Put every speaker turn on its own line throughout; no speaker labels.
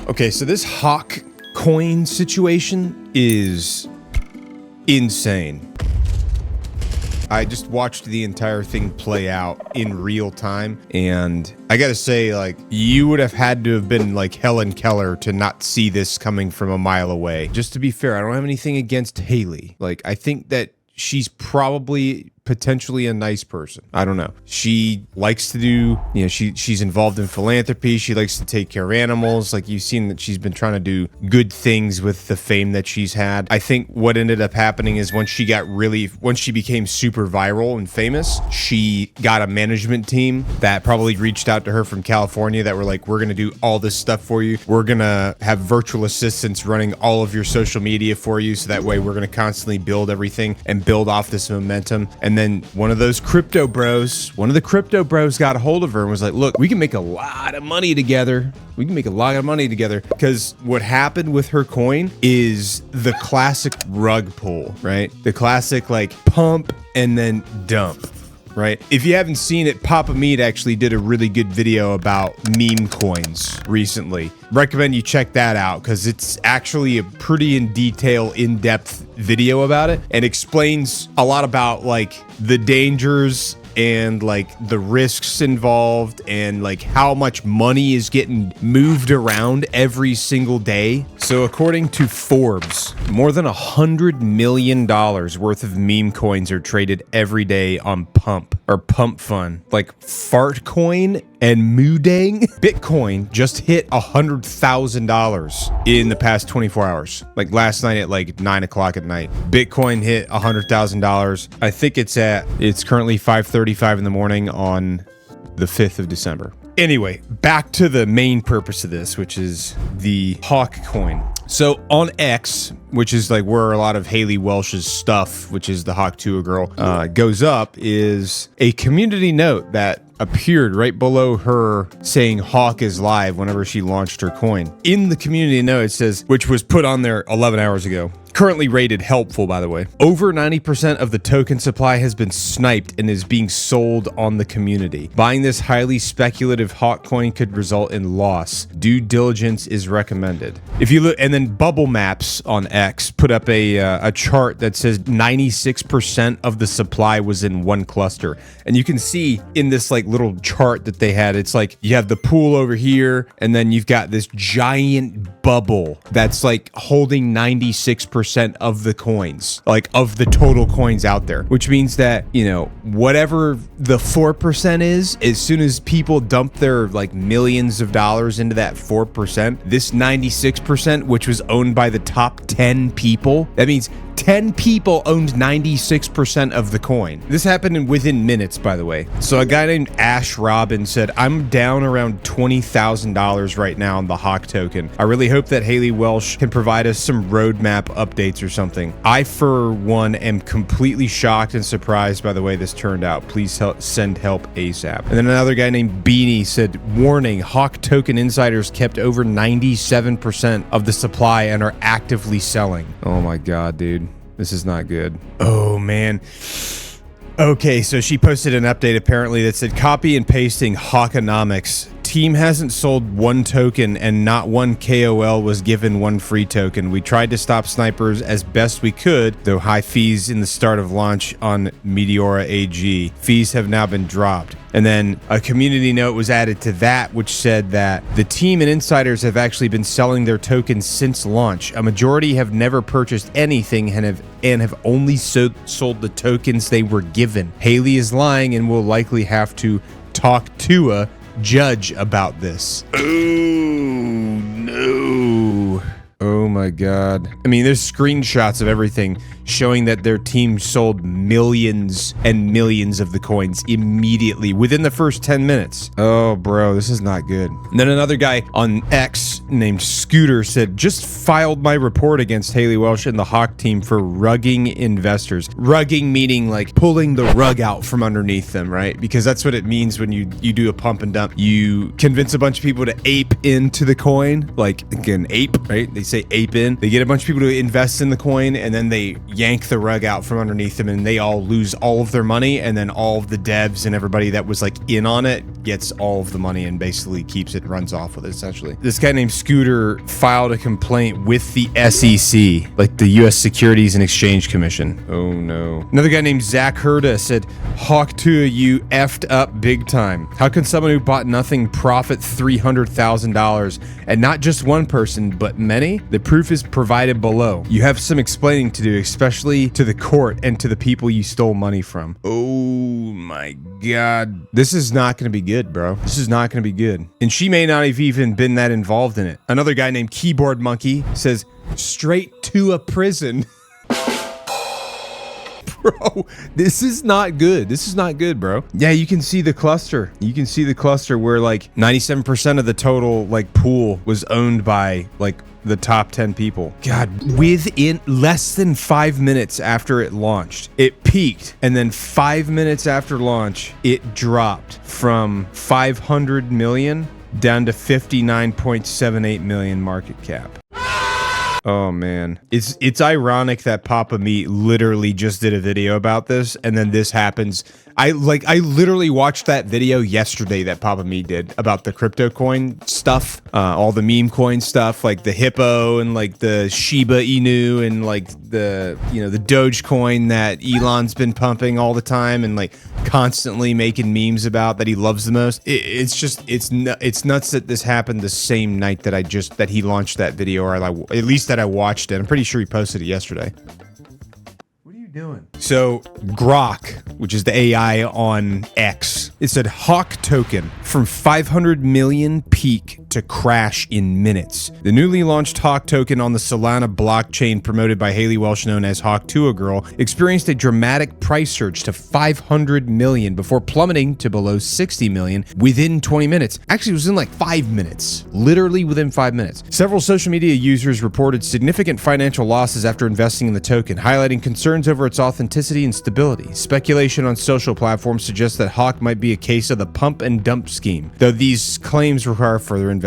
Okay, so this Hawk coin situation is insane. I just watched the entire thing play out in real time, and I gotta say, like, you would have had to have been like Helen Keller to not see this coming from a mile away. Just to be fair, I don't have anything against Haley. Like, I think that she's probably potentially a nice person. I don't know. She likes to do, you know, she's involved in philanthropy. She likes to take care of animals. Like, you've seen that she's been trying to do good things with the fame that she's had. I think what ended up happening is once she became super viral and famous, she got a management team that probably reached out to her from California that were like, we're going to do all this stuff for you. We're going to have virtual assistants running all of your social media for you. So that way we're going to constantly build everything and build off this momentum. And then one of the crypto bros got a hold of her and was like, look, we can make a lot of money together. Because what happened with her coin is the classic rug pull, right? The classic like pump and then dump. Right? If you haven't seen it, Papa Meat actually did a really good video about meme coins recently. Recommend you check that out because it's actually a pretty in-depth video about it and explains a lot about like the dangers and like the risks involved and like how much money is getting moved around every single day. So according to Forbes, more than $100 million worth of meme coins are traded every day on Pump Fun. Like Fartcoin and Moodang. Bitcoin just hit $100,000 in the past 24 hours. Like last night at like 9 o'clock at night, Bitcoin hit $100,000. I think it's currently 5:35 in the morning on the 5th of December. Anyway, back to the main purpose of this, which is the Hawk coin. So on X, which is like where a lot of Haley Welsh's stuff, which is the Hawk Tua Girl, goes up, is a community note that appeared right below her saying Hawk is live whenever she launched her coin. In the community note, it says, which was put on there 11 hours ago. Currently rated helpful, by the way. Over 90% of the token supply has been sniped and is being sold on the community. Buying this highly speculative Hawk coin could result in loss. Due diligence is recommended. If you look, and then Bubble Maps on X put up a chart that says 96% of the supply was in one cluster. And you can see in this like little chart that they had, it's like you have the pool over here, and then you've got this giant bubble that's like holding 96% of the coins, like of the total coins out there, which means that, you know, whatever the 4% is, as soon as people dump their like millions of dollars into that 4%, this 96%, which was owned by the top 10 people, that means 10 people owned 96% of the coin. This happened within minutes, by the way. So a guy named Ash Robin said, I'm down around $20,000 right now on the Hawk token. I really hope that Haley Welsh can provide us some roadmap updates or something. I, for one, am completely shocked and surprised by the way this turned out. Please send help ASAP. And then another guy named Beanie said, warning, Hawk token insiders kept over 97% of the supply and are actively selling. Oh my God, dude. This is not good. Oh, man. Okay, so she posted an update apparently that said, copy and pasting Hawkonomics. Team hasn't sold one token and not one KOL was given one free token. We tried to stop snipers as best we could, though high fees in the start of launch on Meteora AG. Fees have now been dropped. And then a community note was added to that, which said that the team and insiders have actually been selling their tokens since launch. A majority have never purchased anything and have only sold the tokens they were given. Haley is lying and will likely have to talk to a judge about this. Oh, no. Oh my God. I mean, there's screenshots of everything showing that their team sold millions and millions of the coins immediately within the first 10 minutes. Oh, bro, this is not good. And then another guy on X named Scooter said, just filed my report against Haley Welsh and the Hawk team for rugging investors. Rugging meaning like pulling the rug out from underneath them, right? Because that's what it means when you do a pump and dump. You convince a bunch of people to ape into the coin, like again, ape, right? They say ape in. They get a bunch of people to invest in the coin, and then yank the rug out from underneath them, and they all lose all of their money, and then all of the devs and everybody that was like in on it gets all of the money and basically keeps it, runs off with it essentially. This guy named Scooter filed a complaint with the SEC, like the U.S. Securities and Exchange Commission. Oh no. Another guy named Zach Herda said, Hawk Tua, you effed up big time. How can someone who bought nothing profit $300,000, and not just one person, but many? The proof is provided below. You have some explaining to do, especially to the court and to the people you stole money from. Oh my God. This is not going to be good, bro. This is not going to be good. And she may not have even been that involved in it. Another guy named Keyboard Monkey says, straight to a prison. Bro, this is not good. This is not good, bro. Yeah, you can see the cluster. You can see the cluster where like 97% of the total like pool was owned by like the top 10 people. God, within less than 5 minutes after it launched, it peaked. And then 5 minutes after launch, it dropped from 500 million down to 59.78 million market cap. Oh man, it's ironic that Papa Meat literally just did a video about this, and then this happens. I literally watched that video yesterday that Papa Meat did about the crypto coin stuff, all the meme coin stuff, like the hippo and like the Shiba Inu and like the the Dogecoin that Elon's been pumping all the time and like constantly making memes about that he loves the most. It's nuts that this happened the same night that he launched that video, or at least that I watched it. I'm pretty sure he posted it yesterday. What are you doing? So Grok, which is the AI on X, it said Hawk token from 500 million peak to crash in minutes. The newly launched Hawk token on the Solana blockchain, promoted by Haley Welsh, known as Hawk Tua Girl, experienced a dramatic price surge to 500 million before plummeting to below 60 million within 20 minutes. Actually, it was in like 5 minutes, literally within 5 minutes. Several social media users reported significant financial losses after investing in the token, highlighting concerns over its authenticity and stability. Speculation on social platforms suggests that Hawk might be a case of the pump and dump scheme, though these claims require further investigation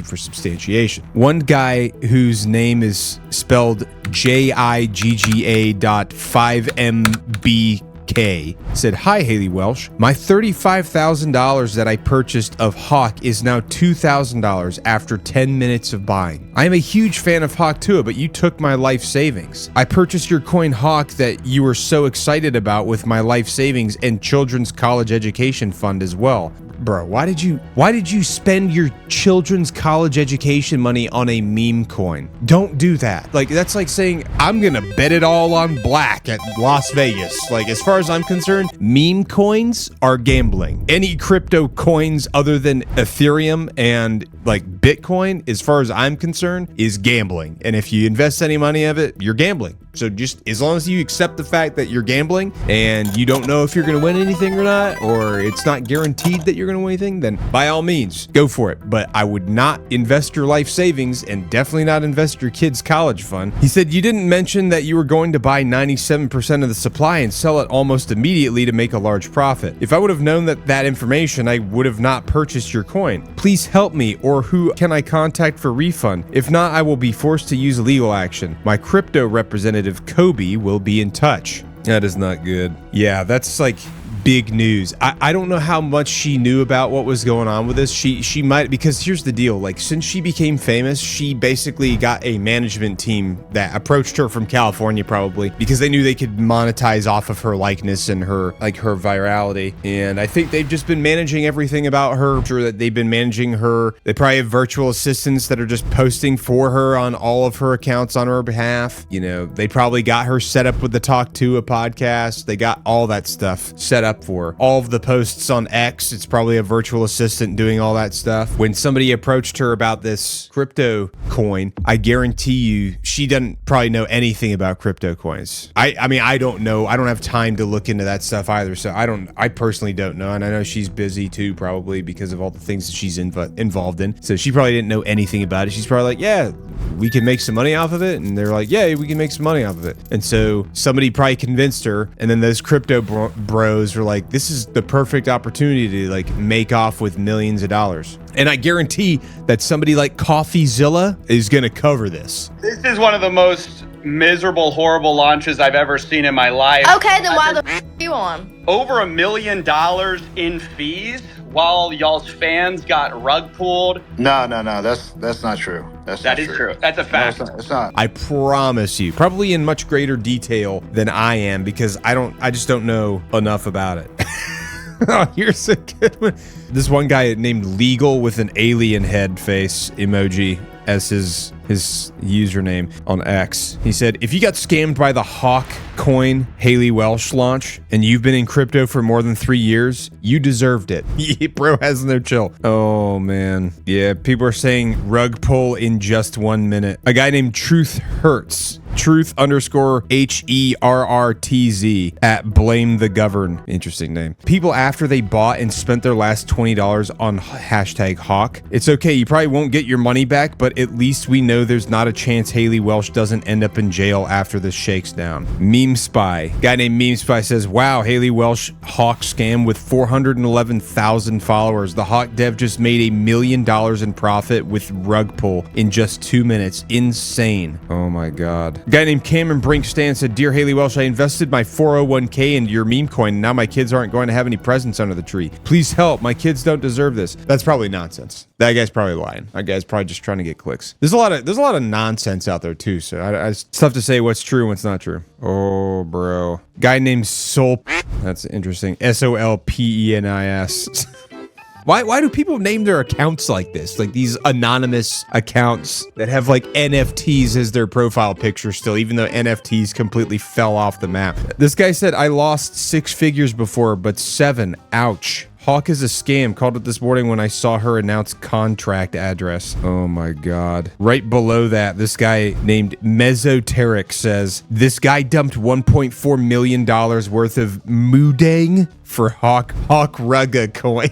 for substantiation. One guy whose name is spelled JIGGA.5MBK said, "Hi, Haley Welsh. My $35,000 that I purchased of Hawk is now $2,000 after 10 minutes of buying. I am a huge fan of Hawk Tua, but you took my life savings. I purchased your coin Hawk that you were so excited about with my life savings and children's college education fund as well." Bro, why did you spend your children's college education money on a meme coin? Don't do that. Like, that's like saying, I'm gonna bet it all on black at Las Vegas. Like, as far as I'm concerned, meme coins are gambling. Any crypto coins other than Ethereum and like Bitcoin, as far as I'm concerned, is gambling. And if you invest any money of it, you're gambling. So just as long as you accept the fact that you're gambling and you don't know if you're going to win anything or not, or it's not guaranteed that you're going to win anything, then by all means, go for it. But I would not invest your life savings and definitely not invest your kid's college fund. He said, you didn't mention that you were going to buy 97% of the supply and sell it almost immediately to make a large profit. If I would have known that information, I would have not purchased your coin. Please help me, or who can I contact for refund? If not, I will be forced to use legal action. My crypto representative Kobe will be in touch. That is not good. Yeah, that's like big news. I don't know how much she knew about what was going on with this. She might, because here's the deal, like, since she became famous, she basically got a management team that approached her from California, probably because they knew they could monetize off of her likeness and her virality. And I think they've just been managing everything about her. I'm sure that they've been managing her. They probably have virtual assistants that are just posting for her on all of her accounts on her behalf. You know, they probably got her set up with the Talk To a podcast. They got all that stuff set up for all of the posts on X. It's probably a virtual assistant doing all that stuff. When somebody approached her about this crypto coin, I guarantee you she doesn't probably know anything about crypto coins. I mean, I don't know. I don't have time to look into that stuff either. So I personally don't know. And I know she's busy too, probably because of all the things that she's involved in. So she probably didn't know anything about it. She's probably like, yeah, we can make some money off of it. And they're like, yeah, we can make some money off of it. And so somebody probably convinced her. And then those crypto bros were like, this is the perfect opportunity to like make off with millions of dollars. And I guarantee that somebody like CoffeeZilla is going to cover this.
This is one of the most miserable, horrible launches I've ever seen in my life.
Okay, then why the f are you on?
Over $1 million in fees while y'all's fans got rug pulled.
No, that's not true.
That is true. That's a fact.
No, it's not.
I promise you, probably in much greater detail than I am, because I just don't know enough about it. Oh, here's a good one. This one guy named Legal with an alien head face emoji as his username on X. He said, if you got scammed by the Hawk coin Haley Welsh launch and you've been in crypto for more than 3 years, you deserved it. Bro has no chill. Oh man. Yeah, people are saying rug pull in just 1 minute. A guy named Truth Hurts. Truth_HERRTZ at Blame the Govern. Interesting name. People after they bought and spent their last $20 on hashtag Hawk. It's okay, you probably won't get your money back, but at least we know there's not a chance Haley Welsh doesn't end up in jail after this shakes down. Meme Spy. Guy named Meme Spy says, wow, Haley Welsh Hawk scam with 411,000 followers. The Hawk dev just made $1 million in profit with rug pull in just 2 minutes. Insane. Oh my God. A guy named Cameron Brink Stan said, dear Haley Welsh, I invested my 401k into your meme coin, and now my kids aren't going to have any presents under the tree. Please help. My kids don't deserve this. That's probably nonsense. That guy's probably lying. That guy's probably just trying to get clicks. There's a lot of nonsense out there too, so it's tough to say what's true and what's not true. Oh, bro. Guy named Sol. That's interesting. SOLPENIS. Why do people name their accounts like this? Like these anonymous accounts that have like NFTs as their profile picture still, even though NFTs completely fell off the map. This guy said, I lost 6 figures before, but 7. Ouch. Hawk is a scam. Called it this morning when I saw her announce contract address. Oh my God. Right below that, this guy named Mesoteric says, this guy dumped $1.4 million worth of Moodang for Hawk Rugga coin.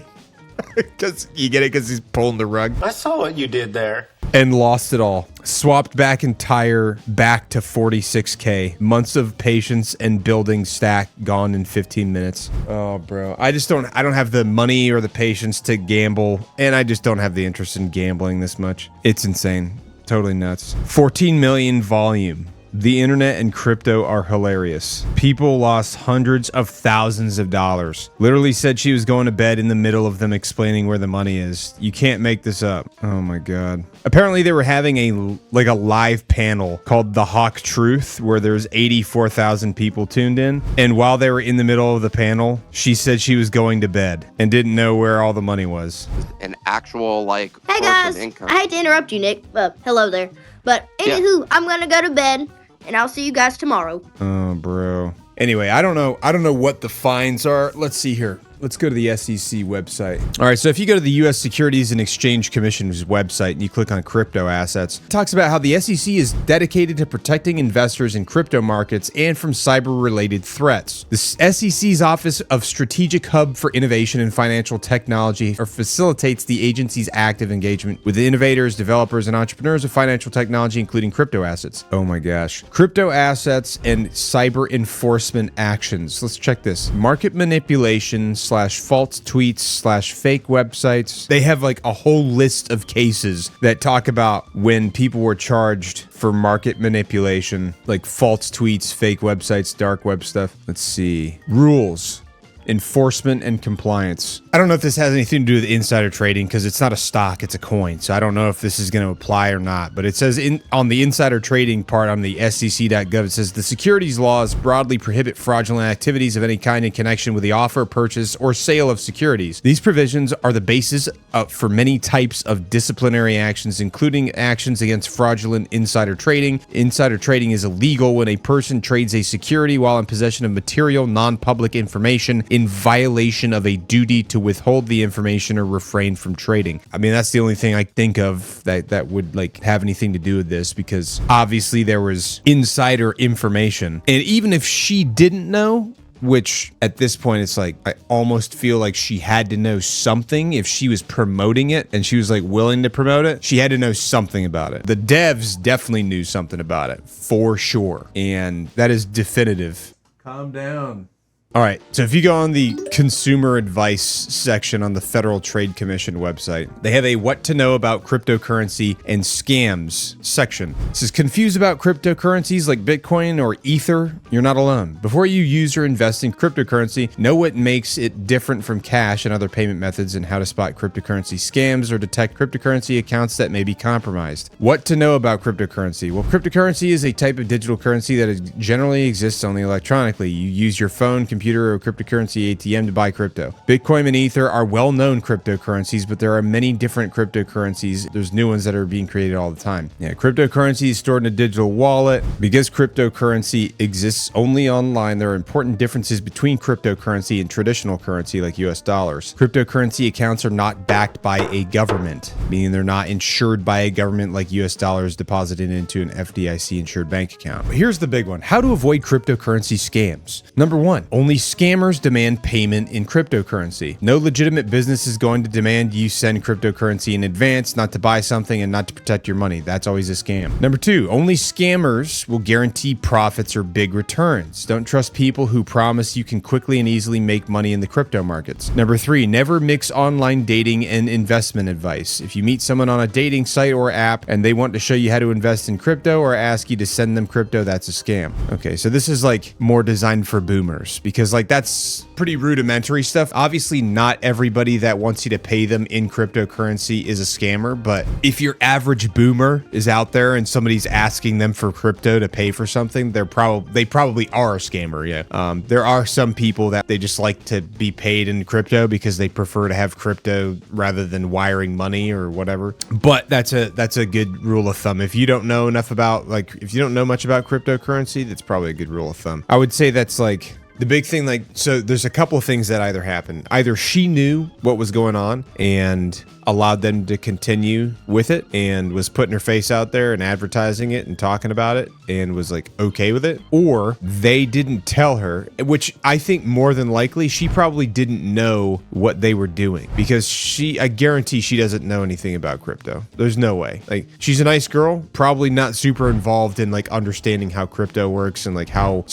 Because you get it because he's pulling the rug.
I saw what you did there.
And lost it all. Swapped back to 46K. Months of patience and building stack gone in 15 minutes. Oh, bro. I don't have the money or the patience to gamble. And I just don't have the interest in gambling this much. It's insane. Totally nuts. 14 million volume. The internet and crypto are hilarious. People lost hundreds of thousands of dollars. Literally said she was going to bed in the middle of them explaining where the money is. You can't make this up. Oh my God. Apparently they were having a live panel called The Hawk Truth, where there's 84,000 people tuned in. And while they were in the middle of the panel, she said she was going to bed and didn't know where all the money was.
An actual
hey guys,
income.
I hate to interrupt you, Nick. Hello there. But anywho, I'm gonna go to bed. And I'll see you guys tomorrow.
Oh, bro. Anyway, I don't know what the fines are. Let's see here. Let's go to the SEC website. All right, so if you go to the U.S. Securities and Exchange Commission's website and you click on crypto assets, it talks about how the SEC is dedicated to protecting investors in crypto markets and from cyber-related threats. The SEC's Office of Strategic Hub for Innovation and Financial Technology facilitates the agency's active engagement with innovators, developers, and entrepreneurs of financial technology, including crypto assets. Oh my gosh. Crypto assets and cyber enforcement actions. Let's check this. Market manipulation / false tweets / fake websites. They have like a whole list of cases that talk about when people were charged for market manipulation, like false tweets, fake websites, dark web stuff. Let's see. Rules. Enforcement and compliance. I don't know if this has anything to do with insider trading because it's not a stock, it's a coin. So I don't know if this is going to apply or not. But it says on the insider trading part on the SEC.gov, it says the securities laws broadly prohibit fraudulent activities of any kind in connection with the offer, purchase, or sale of securities. These provisions are the basis for many types of disciplinary actions, including actions against fraudulent insider trading. Insider trading is illegal when a person trades a security while in possession of material, non-public information in violation of a duty to withhold the information or refrain from trading. I mean, that's the only thing I think of that would like have anything to do with this, because obviously there was insider information. And even if she didn't know, which at this point it's like I almost feel like she had to know something. If she was promoting it and she was like willing to promote it, she had to know something about it. The devs definitely knew something about it for sure, and that is definitive. Calm down. All right, so if you go on the consumer advice section on the Federal Trade Commission website, they have a what to know about cryptocurrency and scams section. It says, confused about cryptocurrencies like Bitcoin or Ether? You're not alone. Before you use or invest in cryptocurrency, know what makes it different from cash and other payment methods and how to spot cryptocurrency scams or detect cryptocurrency accounts that may be compromised. What to know about cryptocurrency? Well, cryptocurrency is a type of digital currency that generally exists only electronically. You use your phone, computer, or cryptocurrency ATM to buy crypto. Bitcoin and Ether are well-known cryptocurrencies, but there are many different cryptocurrencies. There's new ones that are being created all the time. Yeah, cryptocurrency is stored in a digital wallet. Because cryptocurrency exists only online, there are important differences between cryptocurrency and traditional currency like US dollars. Cryptocurrency accounts are not backed by a government, meaning they're not insured by a government like US dollars deposited into an FDIC insured bank account. But here's the big one. How to avoid cryptocurrency scams. Number one, only scammers demand payment in cryptocurrency. No legitimate business is going to demand you send cryptocurrency in advance, not to buy something and not to protect your money. That's always a scam. Number two, only scammers will guarantee profits or big returns. Don't trust people who promise you can quickly and easily make money in the crypto markets. Number three, never mix online dating and investment advice. If you meet someone on a dating site or app and they want to show you how to invest in crypto or ask you to send them crypto, that's a scam. Okay, so this is like more designed for boomers because like that's pretty rudimentary stuff. Obviously, not everybody that wants you to pay them in cryptocurrency is a scammer, but if your average boomer is out there and somebody's asking them for crypto to pay for something, they probably are a scammer. Yeah. There are some people that they just like to be paid in crypto because they prefer to have crypto rather than wiring money or whatever. But that's a good rule of thumb. If you don't know enough about if you don't know much about cryptocurrency, that's probably a good rule of thumb. I would say that's like the big thing, so there's a couple of things that either happened. Either she knew what was going on and allowed them to continue with it and was putting her face out there and advertising it and talking about it and was like okay with it, or they didn't tell her, which I think more than likely she probably didn't know what they were doing because I guarantee she doesn't know anything about crypto. There's no way. Like, she's a nice girl, probably not super involved in like understanding how crypto works and like how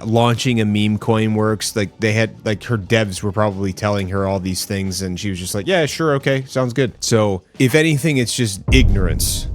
launching a meme coin works. Like, they had like her devs were probably telling her all these things and she was just like, yeah, sure, okay, sounds good. So if anything, it's just ignorance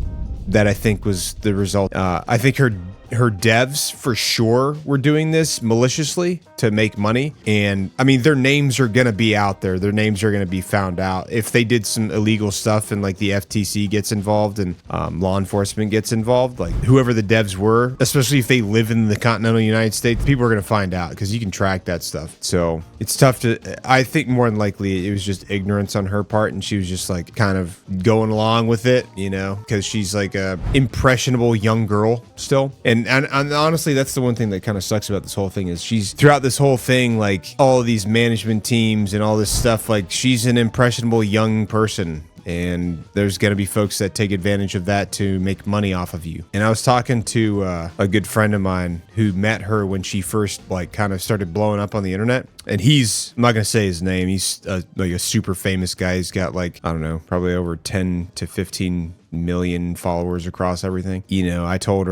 that I think was the result. I think her devs for sure were doing this maliciously to make money. And I mean, their names are going to be out there. Their names are going to be found out. If they did some illegal stuff and like the FTC gets involved and law enforcement gets involved, like whoever the devs were, especially if they live in the continental United States, people are going to find out because you can track that stuff. So it's tough I think more than likely it was just ignorance on her part. And she was just like kind of going along with it, because she's like a impressionable young girl still. And honestly, that's the one thing that kind of sucks about this whole thing is she's throughout this whole thing, like all of these management teams and all this stuff, like she's an impressionable young person. And there's going to be folks that take advantage of that to make money off of you. And I was talking to a good friend of mine who met her when she first like kind of started blowing up on the internet. And I'm not going to say his name. He's like a super famous guy. He's got like, I don't know, probably over 10 to 15 million followers across everything. I told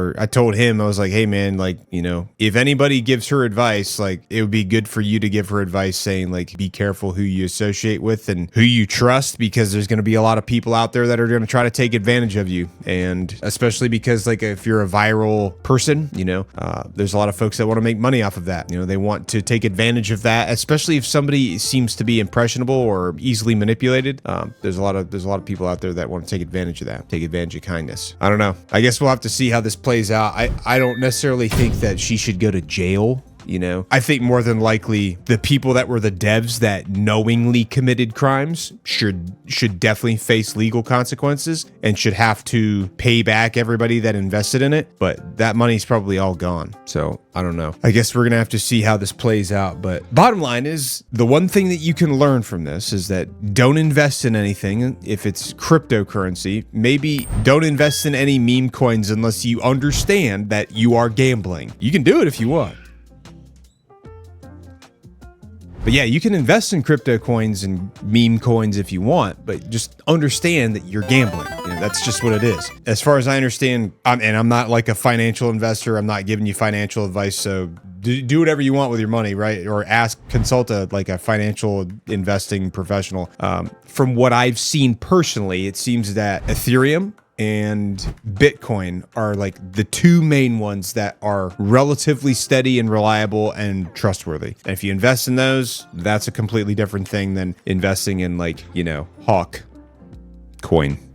him, I was like, hey man, like, if anybody gives her advice, like it would be good for you to give her advice saying like, be careful who you associate with and who you trust, because there's going to be a lot of people out there that are going to try to take advantage of you. And especially because like if you're a viral person, there's a lot of folks that want to make money off of that. They want to take advantage of that, especially if somebody seems to be impressionable or easily manipulated. There's a lot of people out there that want to take advantage of that. Take advantage of kindness. I don't know. I guess we'll have to see how this plays out. I don't necessarily think that she should go to jail. I think more than likely the people that were the devs that knowingly committed crimes should definitely face legal consequences and should have to pay back everybody that invested in it. But that money's probably all gone. So I don't know. I guess we're going to have to see how this plays out. But bottom line is, the one thing that you can learn from this is that don't invest in anything if it's cryptocurrency. Maybe don't invest in any meme coins unless you understand that you are gambling. You can do it if you want. But yeah, you can invest in crypto coins and meme coins if you want, but just understand that you're gambling. That's just what it is. As far as I understand, I'm not like a financial investor. I'm not giving you financial advice, so do whatever you want with your money, right? Or consult a financial investing professional. From what I've seen personally, it seems that Ethereum and Bitcoin are like the two main ones that are relatively steady and reliable and trustworthy. And if you invest in those, that's a completely different thing than investing in Hawk coin.